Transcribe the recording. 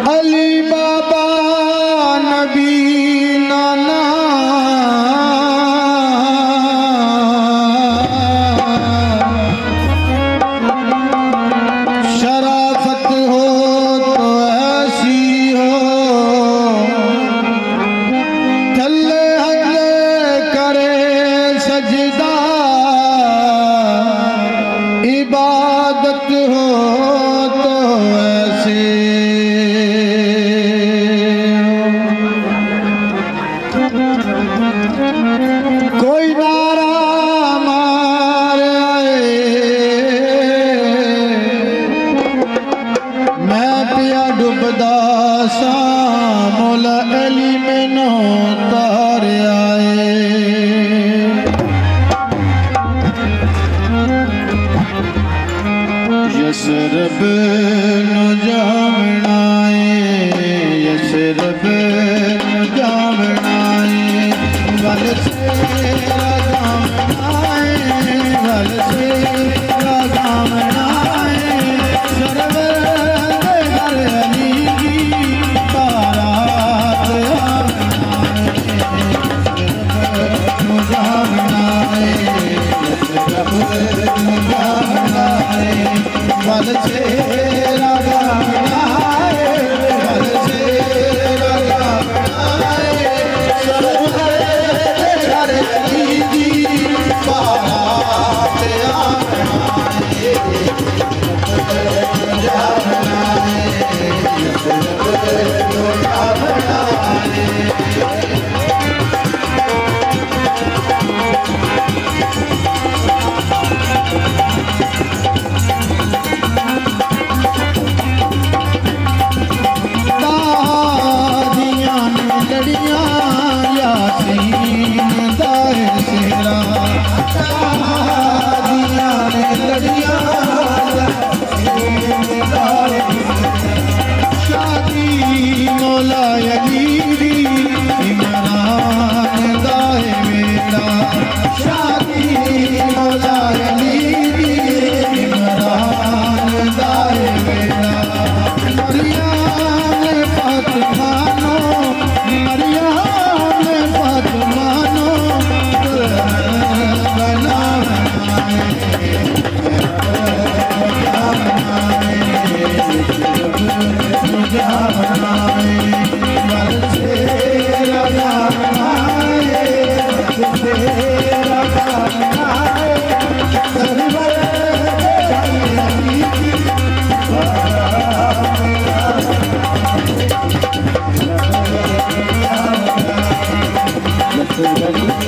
अली बाबा नबी नाना शराफत हो तो ऐसी हो थल्ले हल्ले करे सजदा इबादत हो तो ऐसे कोई नारा मार आए मैं पिया डुबदा सा मौला अली मैनू तार आए यसरब नु जावनाए यसरब नु जावनाए वल से लगावनाए वल से लगावनाए सरवर दे घर अली की बारात आवनाए नु जावनाए यसरब नु जावनाए वल से लगावनाए वल से लगावनाए सरवर दे घर अली की बारात आवनाए जावनाए जावनाए मौला अली दी इमरान दाए मेरा शादी मौला अली दी इमरान दाए मेरा मरियम फातिमानो मरियम फातिमानो Thank you.